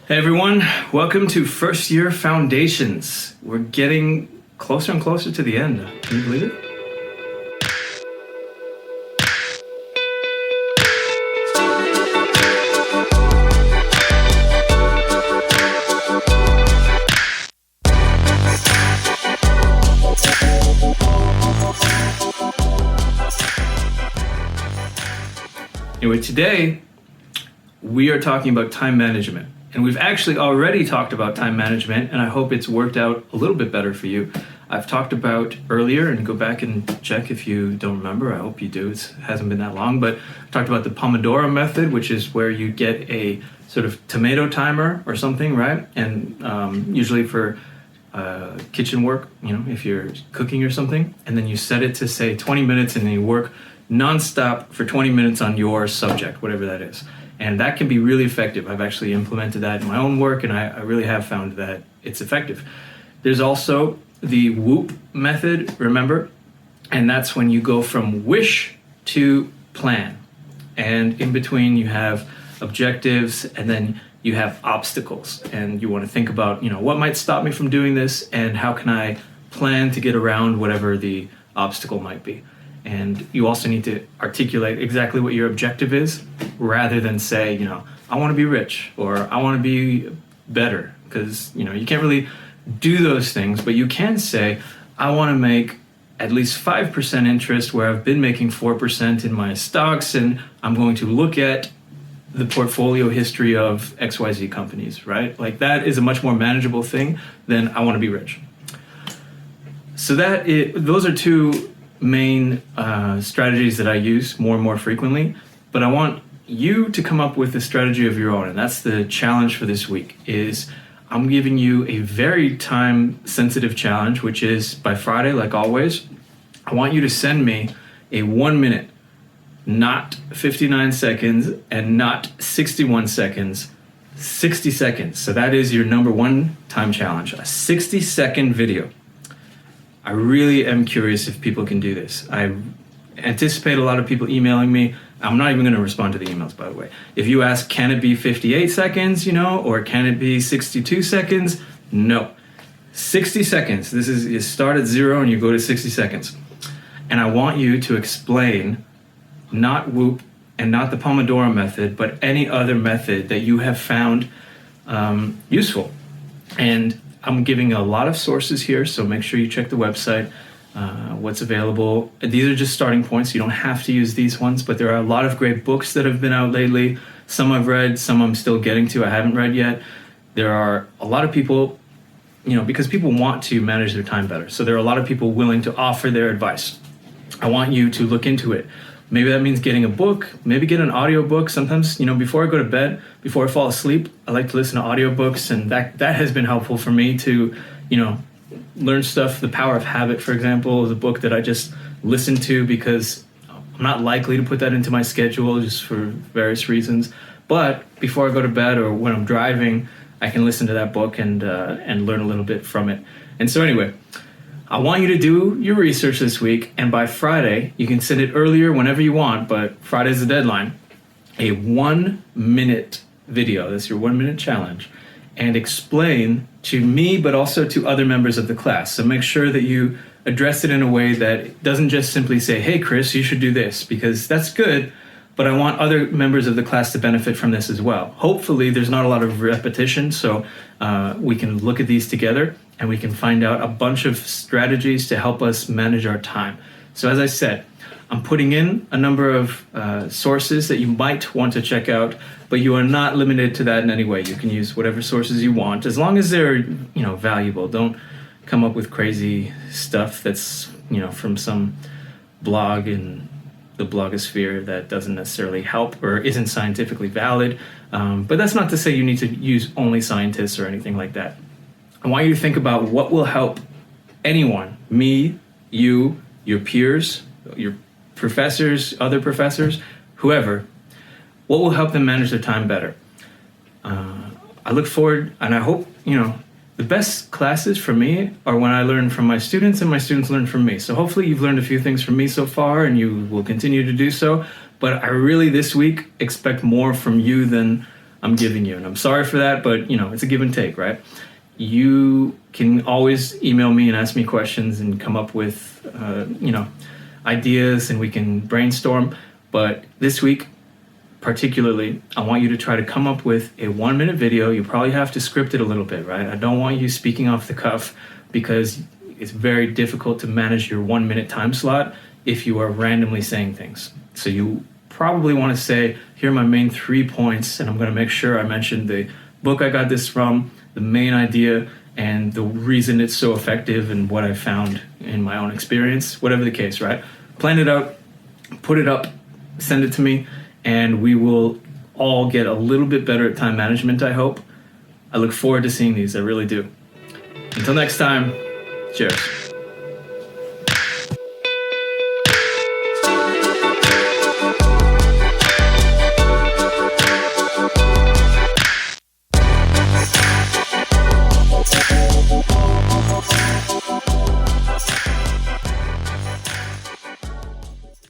Hey everyone, welcome to First Year Foundations. We're getting closer and closer to the end. Can you believe it? Anyway, today we are talking about time management. And we've actually already talked about time management, and I hope it's worked out a little bit better for you. I've talked about earlier, and go back and check if you don't remember. I hope you do. It hasn't been that long, but I talked about the Pomodoro Method, which is where you get a sort of tomato timer or something, right? And usually for kitchen work, if you're cooking or something, and then you set it to say 20 minutes, and then you work nonstop for 20 minutes on your subject, whatever that is. And that can be really effective. I've actually implemented that in my own work, and I really have found that it's effective. There's also the WHOOP method, remember? And that's when you go from wish to plan. And in between you have objectives, and then you have obstacles. And you want to think about, what might stop me from doing this, and how can I plan to get around whatever the obstacle might be. And you also need to articulate exactly what your objective is, rather than say, I want to be rich or I want to be better, because, you can't really do those things, but you can say, I want to make at least 5% interest where I've been making 4% in my stocks, and I'm going to look at the portfolio history of XYZ companies, right? Like that is a much more manageable thing than I want to be rich. So those are two main strategies that I use more and more frequently, but I want you to come up with a strategy of your own, and that's the challenge for this week. Is I'm giving you a very time sensitive challenge, which is by Friday, like always, I want you to send me a 1 minute, not 59 seconds and not 61 seconds, 60 seconds. So that is your number one time challenge, a 60-second video. I really am curious if people can do this. I anticipate a lot of people emailing me. I'm not even going to respond to the emails, by the way. If you ask, can it be 58 seconds, or can it be 62 seconds? No. 60 seconds. This is, you start at 0 and you go to 60 seconds. And I want you to explain not WHOOP and not the Pomodoro method, but any other method that you have found useful. And I'm giving a lot of sources here, so make sure you check the website, what's available. These are just starting points. You don't have to use these ones, but there are a lot of great books that have been out lately. Some I've read, some I'm still getting to, I haven't read yet. There are a lot of people, because people want to manage their time better. So there are a lot of people willing to offer their advice. I want you to look into it. Maybe that means getting a book, maybe get an audiobook. Sometimes, before I go to bed, before I fall asleep, I like to listen to audiobooks, and that has been helpful for me to, learn stuff. The Power of Habit, for example, is a book that I just listened to because I'm not likely to put that into my schedule just for various reasons. But before I go to bed or when I'm driving, I can listen to that book and learn a little bit from it. And so anyway, I want you to do your research this week, and by Friday, you can send it earlier whenever you want, but Friday's the deadline, a 1 minute video, that's your 1 minute challenge, and explain to me, but also to other members of the class. So make sure that you address it in a way that doesn't just simply say, hey, Chris, you should do this, because that's good, but I want other members of the class to benefit from this as well. Hopefully, there's not a lot of repetition, so we can look at these together, and we can find out a bunch of strategies to help us manage our time. So as I said, I'm putting in a number of sources that you might want to check out, but you are not limited to that in any way. You can use whatever sources you want, as long as they're valuable. Don't come up with crazy stuff that's from some blog in the blogosphere that doesn't necessarily help or isn't scientifically valid. But that's not to say you need to use only scientists or anything like that. I want you to think about what will help anyone, me, you, your peers, your professors, other professors, whoever, what will help them manage their time better. I look forward, and I hope, the best classes for me are when I learn from my students and my students learn from me. So hopefully you've learned a few things from me so far, and you will continue to do so. But I really, this week, expect more from you than I'm giving you. And I'm sorry for that, but it's a give and take, right? You can always email me and ask me questions and come up with, ideas, and we can brainstorm. But this week, particularly, I want you to try to come up with a 1-minute video. You probably have to script it a little bit, right? I don't want you speaking off the cuff, because it's very difficult to manage your 1-minute time slot if you are randomly saying things. So you probably want to say, here are my main 3 points, and I'm going to make sure I mention the book I got this from, the main idea, and the reason it's so effective, and what I found in my own experience, whatever the case, right? Plan it out, put it up, send it to me, and we will all get a little bit better at time management, I hope. I look forward to seeing these, I really do. Until next time, cheers.